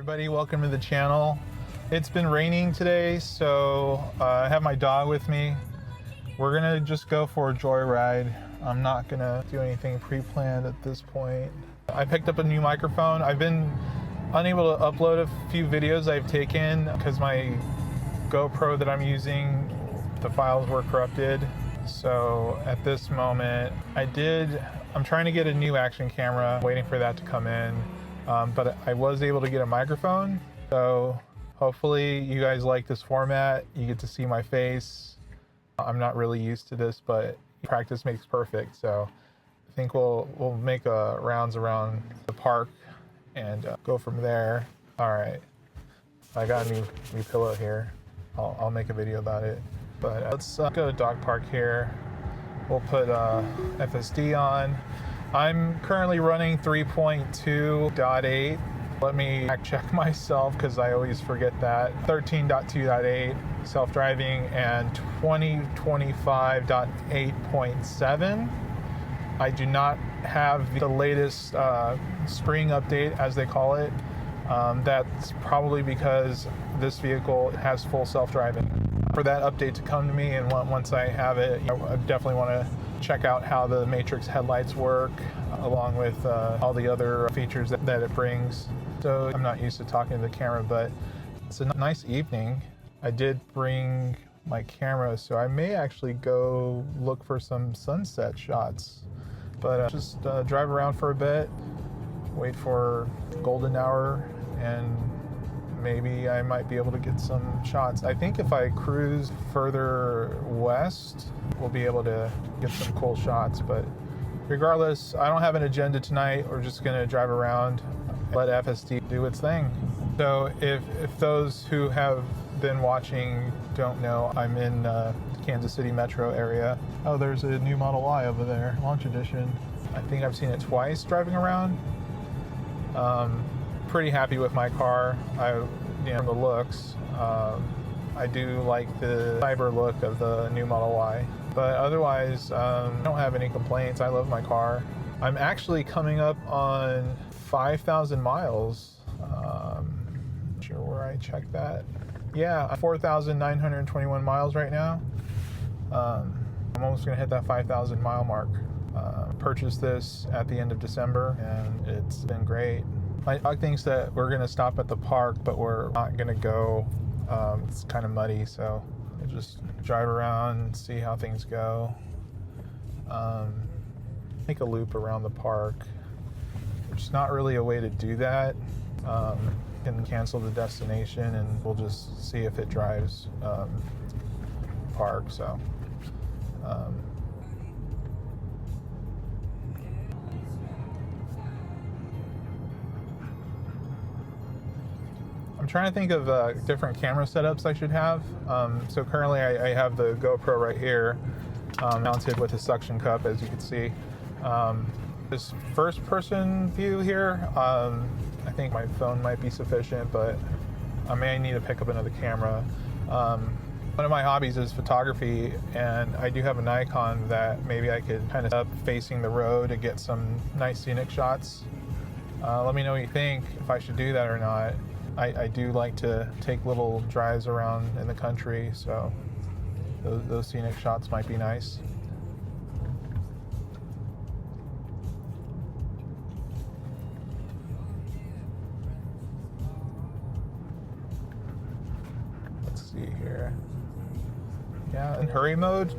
Everybody, welcome to the channel. It's been raining today, so I have my dog with me. We're gonna just go for a joyride. I'm not gonna do anything pre-planned at this point. I picked up a new microphone. I've been unable to upload a few videos I've taken because my GoPro that I'm using, the files were corrupted. So at this moment, I'm trying to get a new action camera, waiting for that to come in. But I was able to get a microphone. So hopefully you guys like this format. You get to see my face. I'm not really used to this, but practice makes perfect. So I think we'll make rounds around the park and go from there. All right, I got a new pillow here. I'll make a video about it. But let's go to dog park here. We'll put FSD on. I'm currently running 3.2.8. Let me check myself because I always forget that. 13.2.8 self-driving and 2025.8.7. I do not have the latest spring update, as they call it. That's probably because this vehicle has full self-driving. For that update to come to me, and once I have it, I definitely want to check out how the Matrix headlights work, along with all the other features that it brings. So I'm not used to talking to the camera, but it's a nice evening. I did bring my camera, so I may actually go look for some sunset shots. But just drive around for a bit, wait for golden hour, and maybe I might be able to get some shots. I think if I cruise further west, we'll be able to get some cool shots. But regardless, I don't have an agenda tonight. We're just gonna drive around, let FSD do its thing. So if those who have been watching don't know, I'm in Kansas City metro area. Oh, there's a new Model Y over there, launch edition. I think I've seen it twice driving around. Pretty happy with my car. From the looks, I do like the cyber look of the new Model Y. But otherwise, I don't have any complaints. I love my car. I'm actually coming up on 5,000 miles. Not sure where I checked that. Yeah, 4,921 miles right now. I'm almost gonna hit that 5,000 mile mark. Purchased this at the end of December, and it's been great. My dog thinks that we're gonna stop at the park, but we're not gonna go. It's kind of muddy, so we'll just drive around and see how things go. Make a loop around the park. There's not really a way to do that. Can cancel the destination, and we'll just see if it drives park. So. I'm trying to think of different camera setups I should have. So currently I have the GoPro right here, mounted with a suction cup, as you can see. This first person view here, I think my phone might be sufficient, but I may need to pick up another camera. One of my hobbies is photography, and I do have a Nikon that maybe I could kind of up facing the road to get some nice scenic shots. Let me know what you think, if I should do that or not. I do like to take little drives around in the country, so those scenic shots might be nice. Let's see here. Yeah, in hurry mode.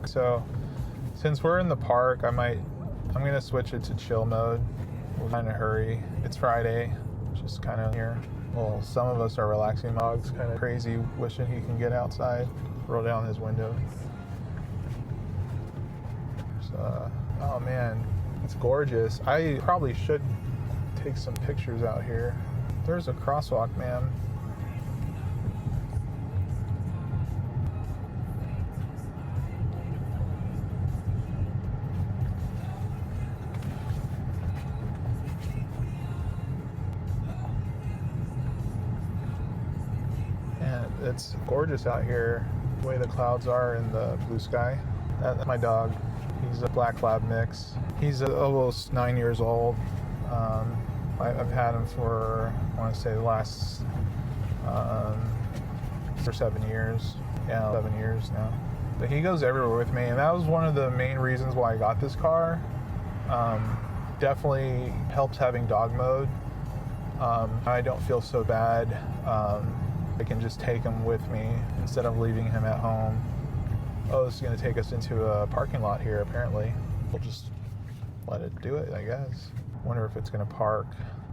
So since we're in the park, I'm gonna switch it to chill mode. We're in a hurry. It's Friday. Just kind of here. Well, some of us are relaxing. Dog's kind of crazy, wishing he can get outside. Roll down his window. Oh man, it's gorgeous. I probably should take some pictures out here. There's a crosswalk, man. It's gorgeous out here, the way the clouds are in the blue sky. That's my dog. He's a black lab mix. He's almost 9 years old. I've had him for, I want to say, the last 6 or 7 years. Yeah, 7 years now. But he goes everywhere with me, and that was one of the main reasons why I got this car. Definitely helps having dog mode. I don't feel so bad. I can just take him with me instead of leaving him at home. Oh, this is going to take us into a parking lot here, apparently. We'll just let it do it, I guess. Wonder if it's going to park.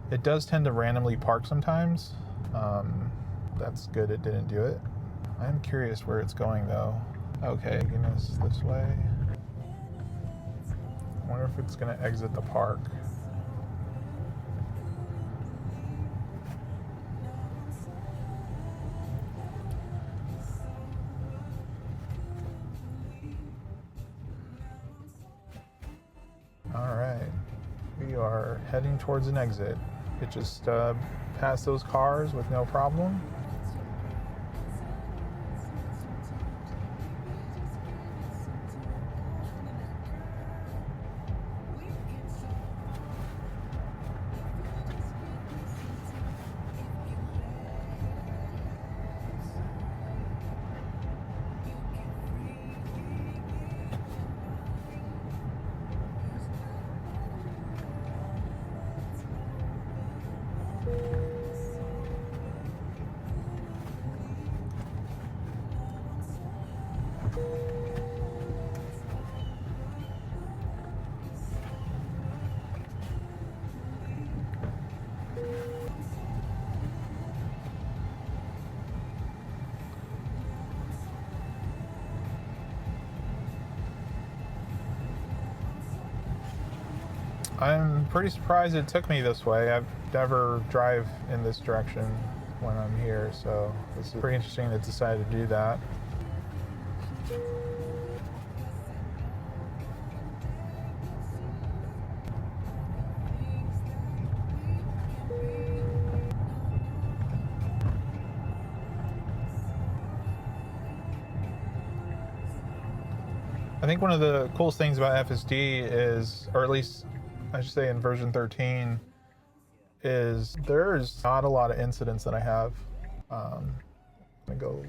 It does tend to randomly park sometimes. That's good it didn't do it. I'm curious where it's going, though. Okay, goodness, this way. Wonder if it's going to exit the park. All right, we are heading towards an exit. It just passed those cars with no problem. I'm pretty surprised it took me this way. I've never drive in this direction when I'm here, so this is pretty interesting that it decided to do that. I think one of the coolest things about FSD is, or at least I should say in version 13, is there's not a lot of incidents that I have. I'm gonna go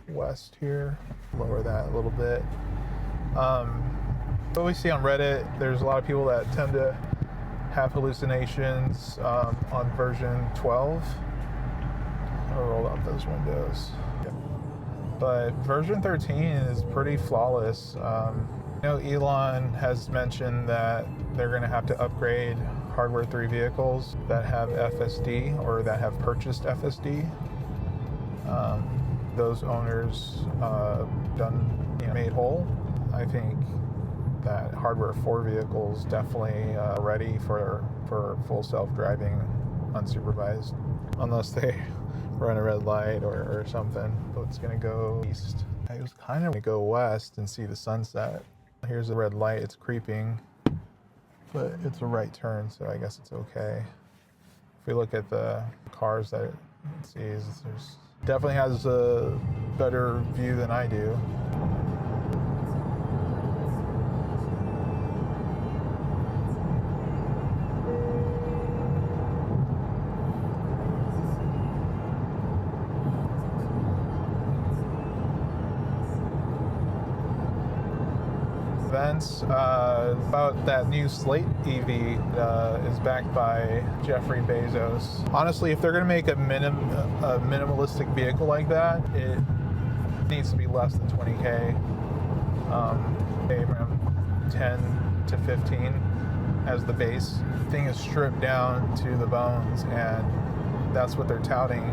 west here, lower that a little bit. What we see on Reddit, there's a lot of people that tend to have hallucinations on version 12. I'll roll out those windows. But version 13 is pretty flawless. Elon has mentioned that they're going to have to upgrade Hardware 3 vehicles that have FSD or that have purchased FSD. Those owners made whole. I think that Hardware 4 vehicles definitely ready for full self-driving, unsupervised, unless they run a red light or something. But it's going to go east. I was kind of going to go west and see the sunset. Here's a red light, it's creeping, but it's a right turn, so I guess it's okay. If we look at the cars that it sees, there's definitely has a better view than I do. Events about that new Slate EV is backed by Jeffrey Bezos. Honestly, if they're going to make a minimalistic vehicle like that, it needs to be less than 20K. Maybe around 10 to 15 as the base. The thing is stripped down to the bones, and that's what they're touting.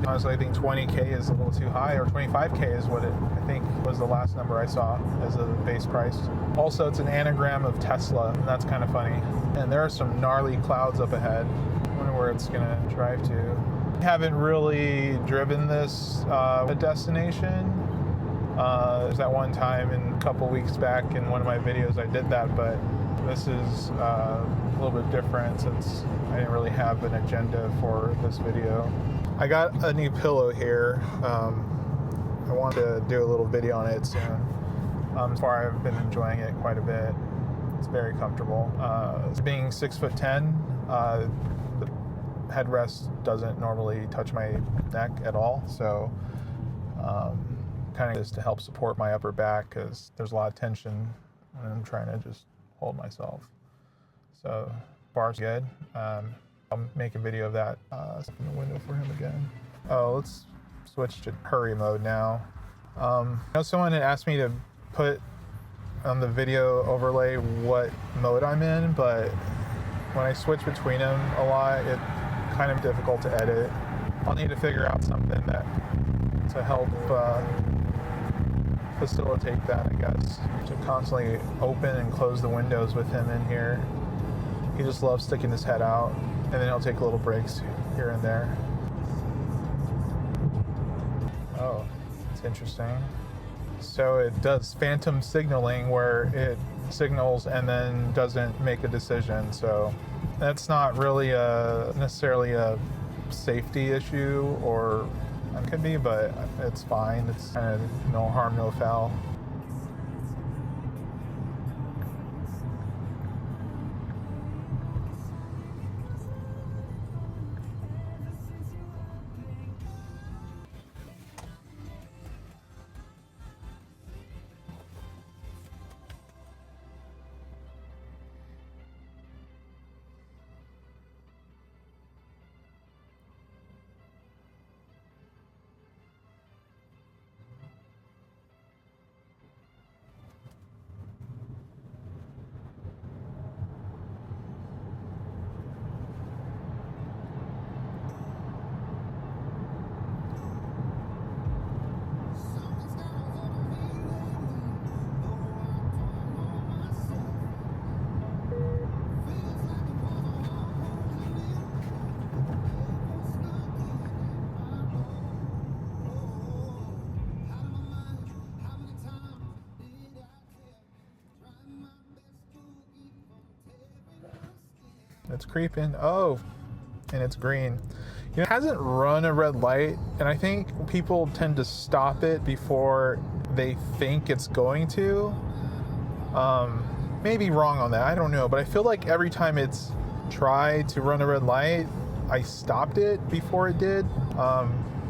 Honestly, I think 20K is a little too high, or 25K is what I think was the last number I saw as a base price. Also, it's an anagram of Tesla, and that's kind of funny. And there are some gnarly clouds up ahead. I wonder where it's going to drive to. I haven't really driven this destination. There's that one time a couple weeks back in one of my videos I did that, but this is a little bit different since I didn't really have an agenda for this video. I got a new pillow here. I want to do a little video on it soon. So far I've been enjoying it quite a bit. It's very comfortable. Being 6'10", The headrest doesn't normally touch my neck at all, so kind of just to help support my upper back because there's a lot of tension when I'm trying to just hold myself. So bar's good. I'll make a video of that. Open the window for him again. Oh, let's switch to hurry mode now. I know someone had asked me to put on the video overlay what mode I'm in, but when I switch between them a lot, it's kind of difficult to edit. I'll need to figure out something that to help facilitate that, I guess. To constantly open and close the windows with him in here. He just loves sticking his head out, and then he'll take little breaks here and there. Oh, it's interesting. So it does phantom signaling where it signals and then doesn't make a decision. So that's not really necessarily a safety issue, or it could be, but it's fine. It's kind of no harm, no foul. It's creeping. Oh, and it's green. You know, it hasn't run a red light, and I think people tend to stop it before they think it's going to. Maybe wrong on that, I don't know, but I feel like every time it's tried to run a red light, I stopped it before it did.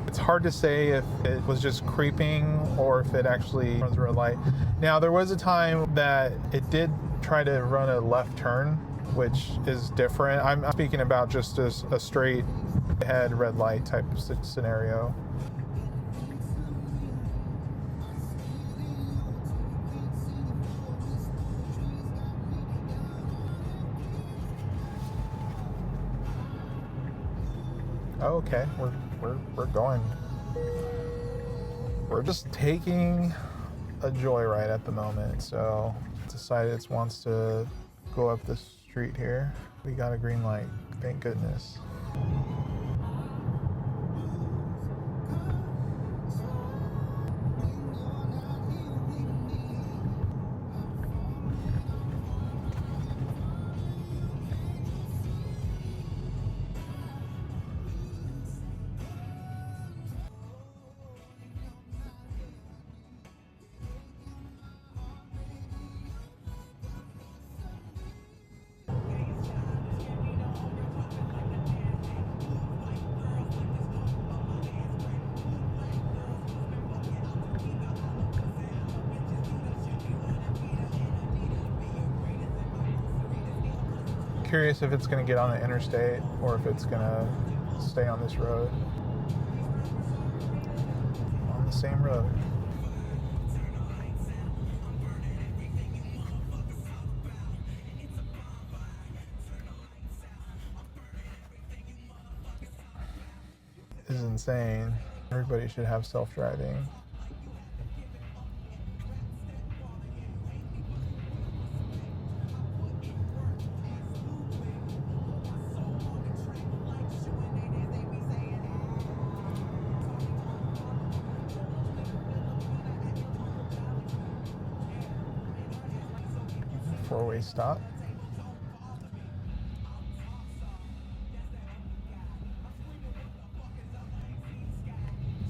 It's hard to say if it was just creeping or if it actually runs a red light. Now, there was a time that it did try to run a left turn, which is different. I'm speaking about just a straight ahead red light type of scenario. Oh, okay, we're going. We're just taking a joyride at the moment, so decided it wants to go up this street here. We got a green light, thank goodness. Curious if it's going to get on the interstate or if it's going to stay on this road. On the same road. This is insane. Everybody should have self-driving. Four-way stop.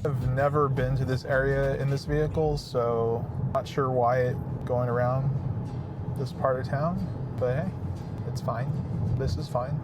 I've never been to this area in this vehicle, so not sure why it's going around this part of town, but hey, it's fine. This is fine.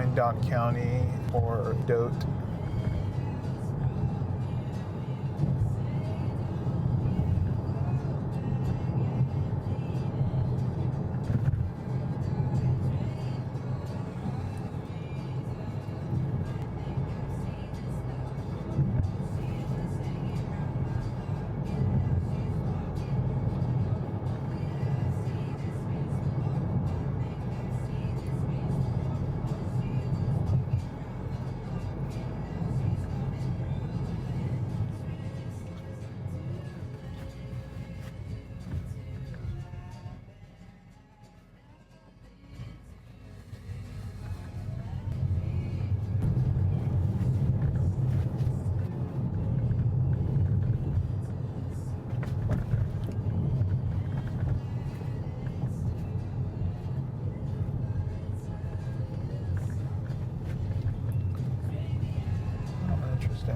Wyandotte County or Dote. Interesting.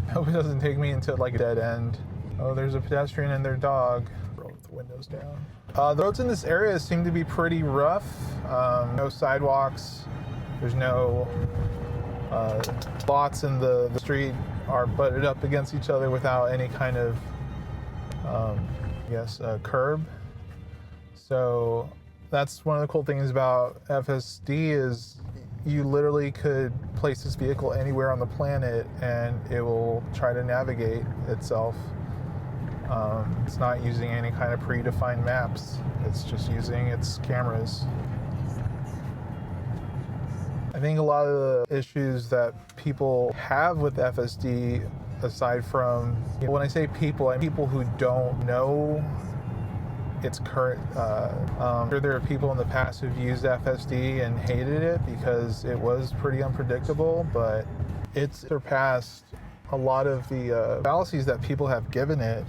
I hope it doesn't take me into like a dead end. Oh, there's a pedestrian and their dog. Roll with the windows down. The roads in this area seem to be pretty rough. No sidewalks. There's no lots in the street are butted up against each other without any kind of, curb. So that's one of the cool things about FSD is you literally could place this vehicle anywhere on the planet and it will try to navigate itself. It's not using any kind of predefined maps. It's just using its cameras. I think a lot of the issues that people have with FSD, aside from, when I say people, I mean people who don't know its current, sure there are people in the past who've used FSD and hated it because it was pretty unpredictable, but it's surpassed a lot of the fallacies that people have given it.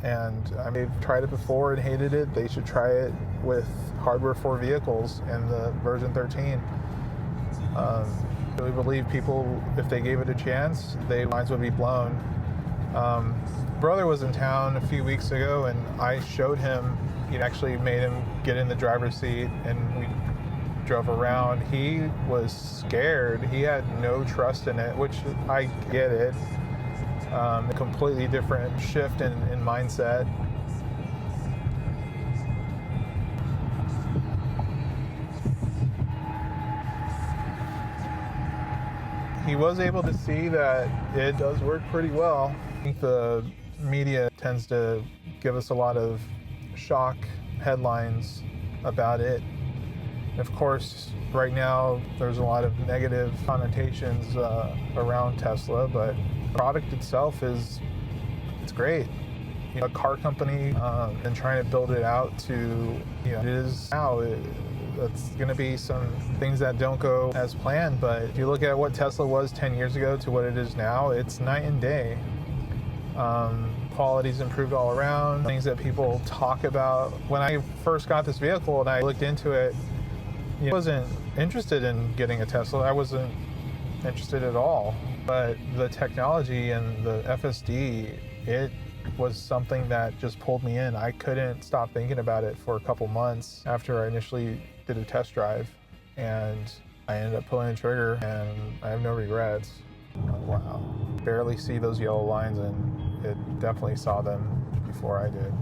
And they've tried it before and hated it. They should try it with hardware for vehicles and the version 13. I really believe people, if they gave it a chance, their minds would be blown. Brother was in town a few weeks ago and I showed him, actually made him get in the driver's seat and we drove around. He was scared. He had no trust in it, which I get it. A completely different shift in mindset. He was able to see that it does work pretty well. I think the media tends to give us a lot of shock headlines about it. Of course, right now there's a lot of negative connotations around Tesla, but the product itself it's great. A car company and trying to build it out to it is now. That's going to be some things that don't go as planned, but if you look at what Tesla was 10 years ago to what it is now, it's night and day. Quality's improved all around. Things that people talk about. When I first got this vehicle and I looked into it, I wasn't interested in getting a Tesla. I wasn't interested at all. But the technology and the FSD, it was something that just pulled me in. I couldn't stop thinking about it for a couple months after I initially did a test drive, and I ended up pulling the trigger and I have no regrets. Oh, wow. Barely see those yellow lines, and it definitely saw them before I did.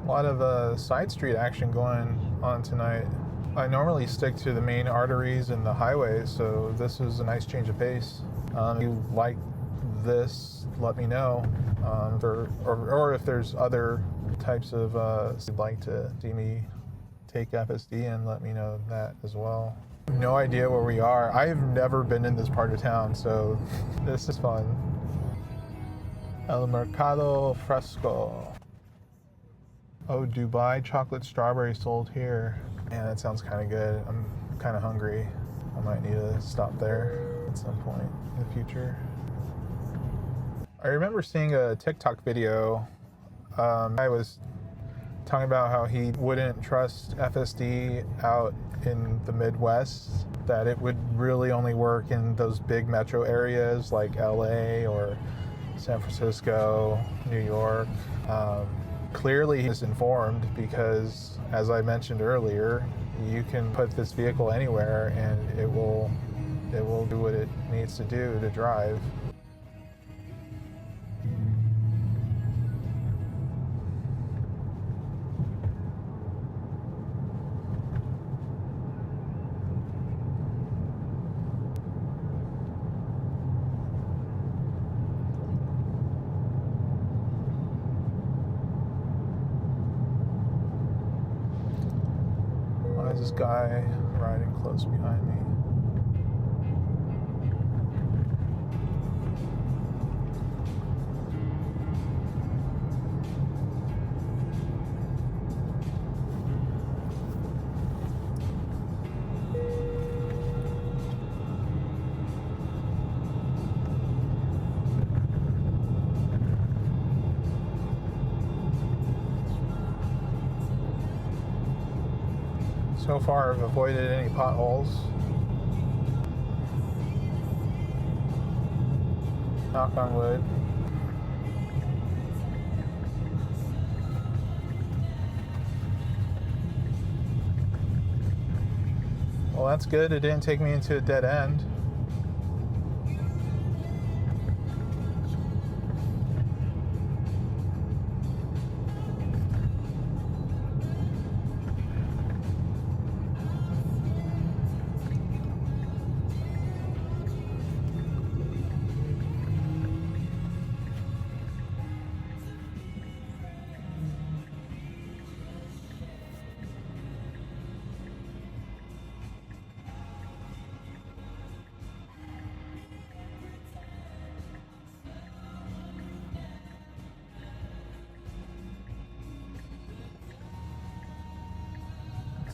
A lot of side street action going on tonight. I normally stick to the main arteries and the highways, so this is a nice change of pace. If you like this, let me know. Or if there's other types of you'd like to see me take FSD in, let me know that as well. No idea where we are. I've never been in this part of town, so this is fun. El Mercado Fresco. Oh, Dubai chocolate strawberry sold here. Man, that sounds kind of good. I'm kind of hungry. I might need to stop there at some point in the future. I remember seeing a TikTok video. I was talking about how he wouldn't trust FSD out in the Midwest, that it would really only work in those big metro areas like LA or San Francisco, New York. Clearly he's informed because, as I mentioned earlier, you can put this vehicle anywhere and it will do what it needs to do to drive. Why is this guy riding close behind me? So far, I've avoided any potholes. Knock on wood. Well, that's good. It didn't take me into a dead end.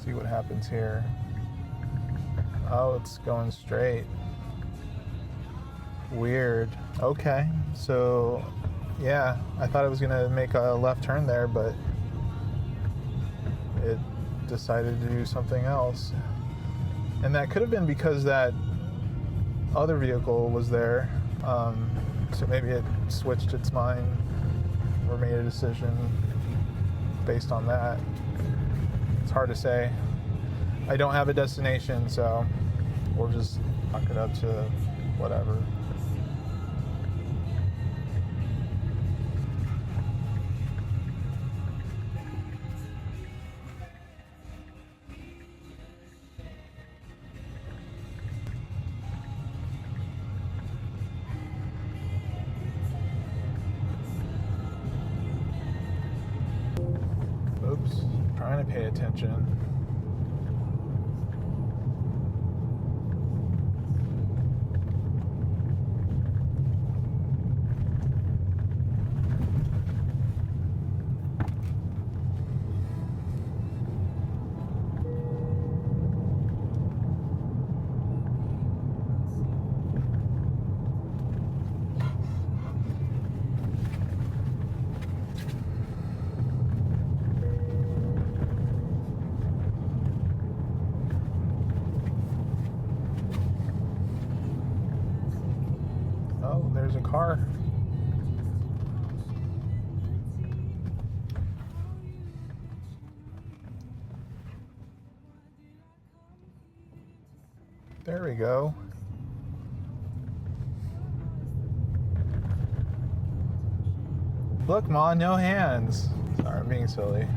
See what happens here. Oh, it's going straight. Weird. Okay, so yeah, I thought it was gonna make a left turn there, but it decided to do something else. And that could have been because that other vehicle was there. So maybe it switched its mind or made a decision based on that. It's hard to say. I don't have a destination, so we'll just knock it up to whatever. Oops, trying to pay attention. Oh, there's a car. There we go. Look, Ma, no hands. Sorry, I'm being silly.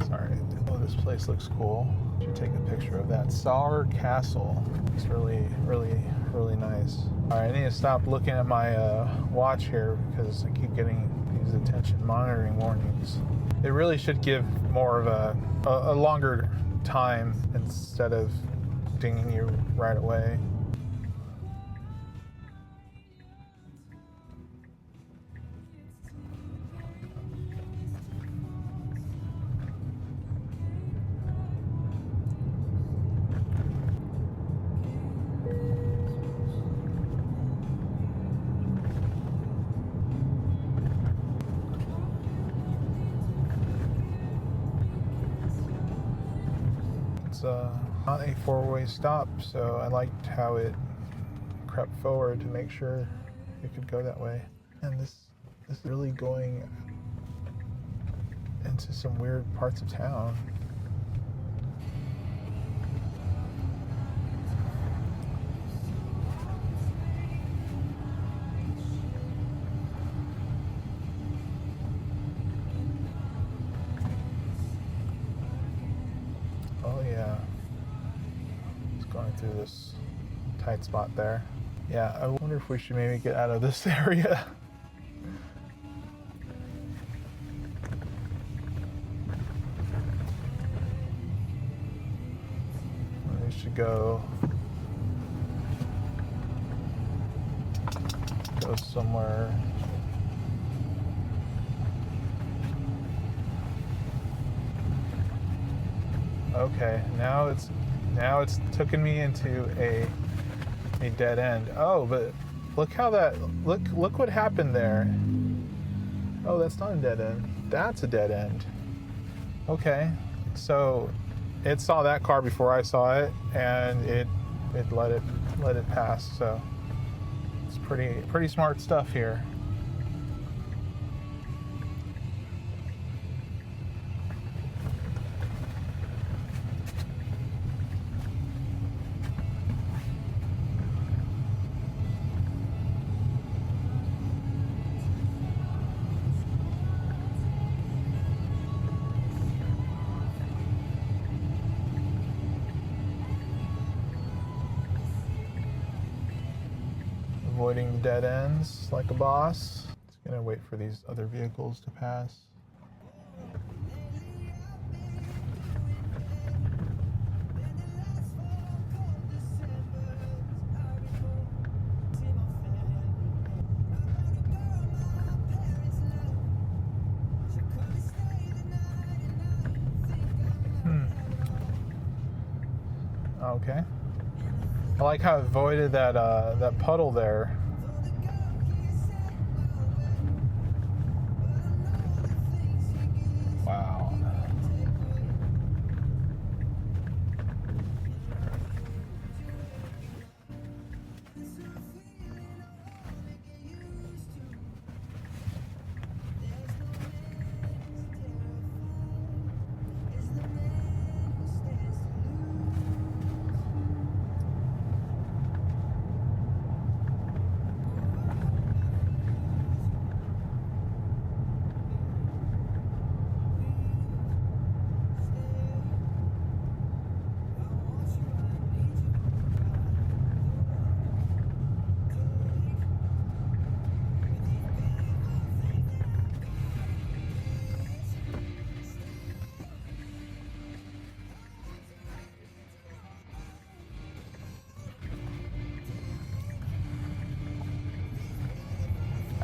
Sorry. Oh, this place looks cool. Should take a picture of that. Saur Castle. It's really, really, really nice. All right, I need to stop looking at my watch here because I keep getting these attention monitoring warnings. It really should give more of a longer time instead of dinging you right away. was not a four-way stop, so I liked how it crept forward to make sure it could go that way. And this is really going into some weird parts of town. Oh yeah, it's going through this tight spot there. Yeah, I wonder if we should maybe get out of this area. We should go somewhere. Okay, now it's taken me into a dead end. Oh, but look how look what happened there. Oh, that's not a dead end. That's a dead end. Okay, so it saw that car before I saw it, and it let it pass. So it's pretty smart stuff here. Avoiding dead ends like a boss. Just gonna wait for these other vehicles to pass. Okay. I like how it avoided that puddle there. Wow.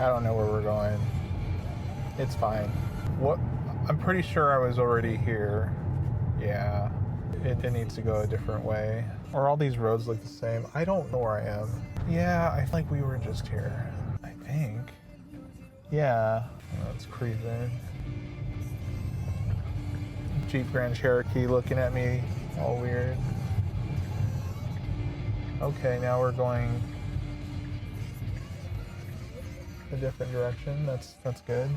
I don't know where we're going. It's fine. What? I'm pretty sure I was already here. Yeah. It needs to go a different way. Or all these roads look the same. I don't know where I am. Yeah, I think we were just here. I think. Yeah. That's creeping. Jeep Grand Cherokee looking at me all weird. Okay, now we're going a different direction. That's good.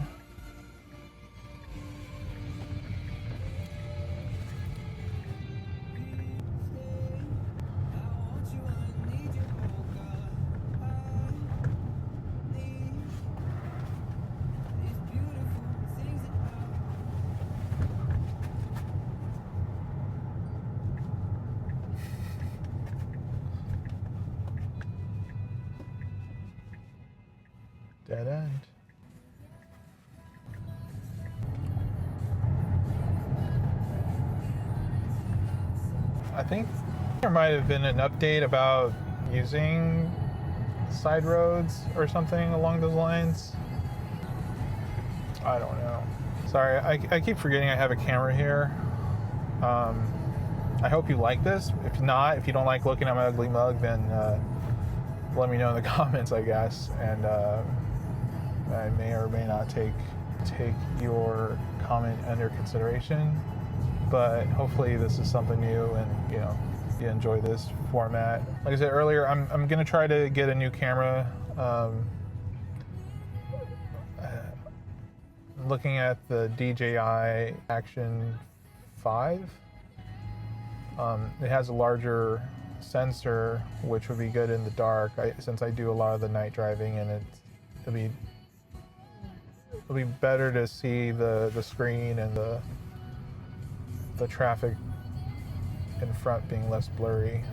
Dead end. I think there might have been an update about using side roads or something along those lines. I don't know. Sorry, I keep forgetting I have a camera here. I hope you like this. If not, if you don't like looking at my ugly mug, then let me know in the comments, I guess. And I may or may not take your comment under consideration. but hopefully this is something new and, you know, you enjoy this format. Like I said earlier, I'm gonna try to get a new camera. Looking at the DJI Action 5. It has a larger sensor, which would be good in the dark. Since I do a lot of the night driving, and it'll be better to see the screen and the traffic in front being less blurry.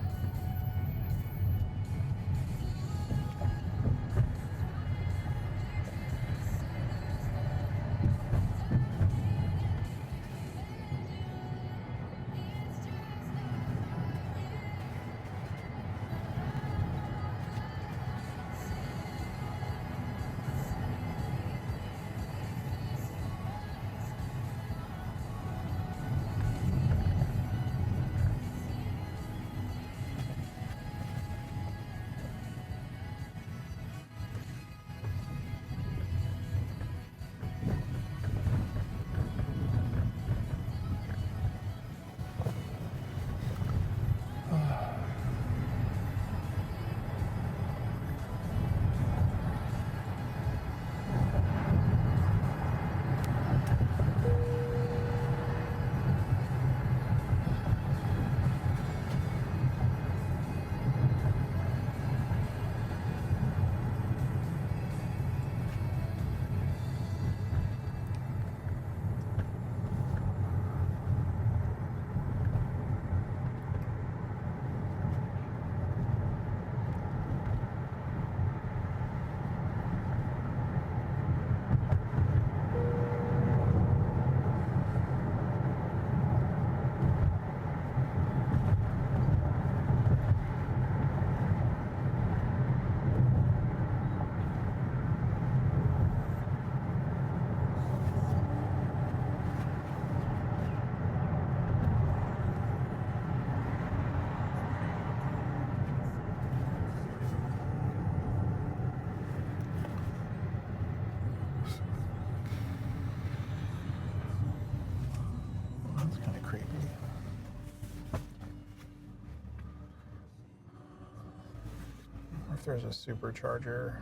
If there's a supercharger,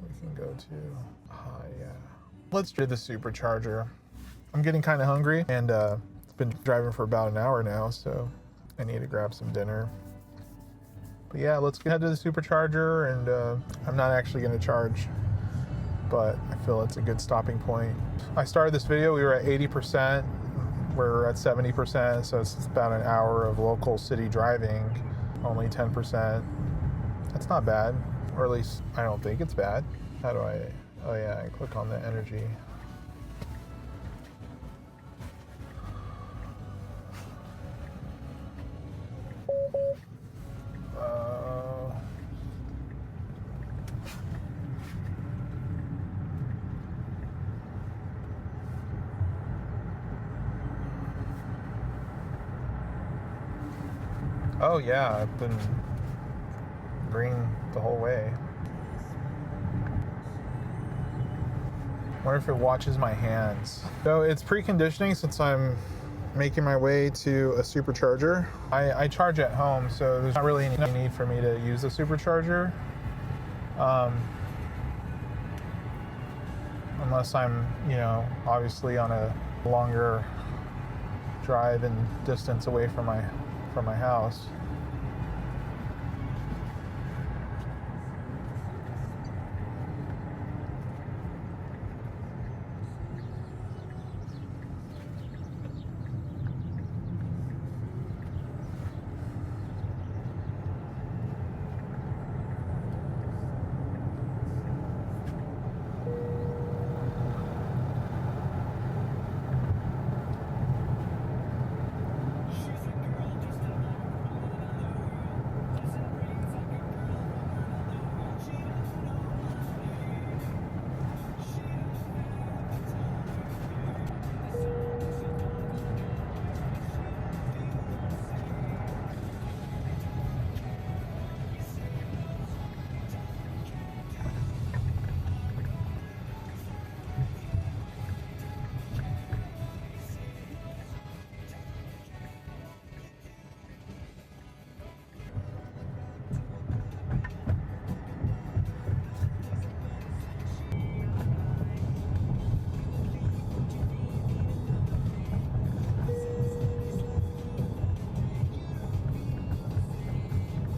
we can go to. Yeah. Let's do the supercharger. I'm getting kind of hungry, and it's been driving for about an hour now, so I need to grab some dinner. But yeah, let's head to the supercharger, and I'm not actually going to charge, but I feel it's a good stopping point. I started this video, we were at 80%, we're at 70%, so it's about an hour of local city driving, only 10%. That's not bad, or at least I don't think it's bad. How do I, oh yeah, I click on the energy. Oh yeah, I've been green the whole way. Wonder if it watches my hands. So it's preconditioning since I'm making my way to a supercharger. I charge at home, so there's not really any need for me to use the supercharger. Unless I'm, you know, obviously on a longer drive and distance away from my house.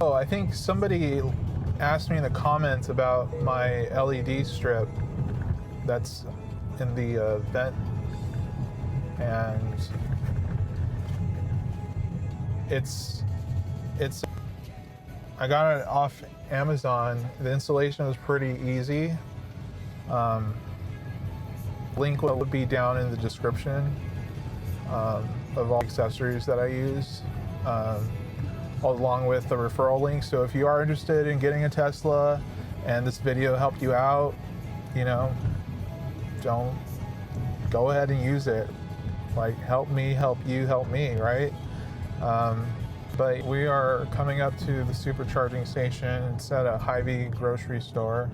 Oh, I think somebody asked me in the comments about my LED strip that's in the vent, and it's I got it off Amazon. The installation was pretty easy. Link will be down in the description of all accessories that I use, along with the referral link. So if you are interested in getting a Tesla and this video helped you out, you know, don't go ahead and use it. Like, help me, help you, help me, right? But we are coming up to the supercharging station. It's at a Hy-Vee grocery store.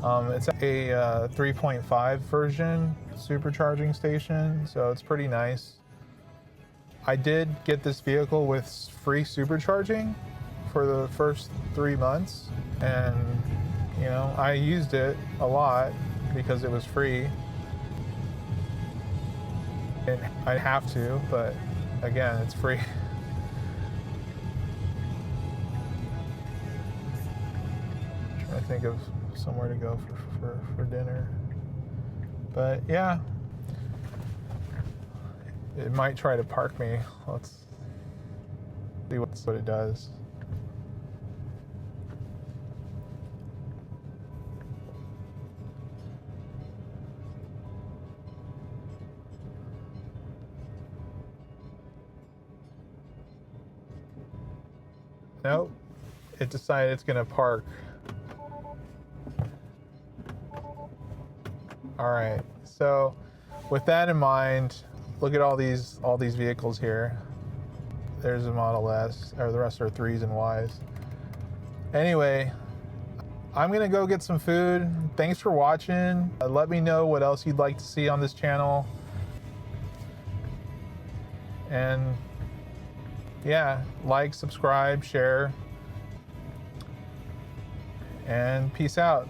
It's a 3.5 version supercharging station, so it's pretty nice. I did get this vehicle with free supercharging for the first 3 months, and you know, I used it a lot because it was free. And I'd have to, but again, it's free. Trying to think of somewhere to go for dinner. But yeah, it might try to park me. Let's see what it does. Nope, it decided it's gonna park. All right, so with that in mind, look at all these vehicles here. There's a Model S, or the rest are 3s and Ys. Anyway, I'm gonna go get some food. Thanks for watching. Let me know what else you'd like to see on this channel. And yeah, like, subscribe, share, and peace out.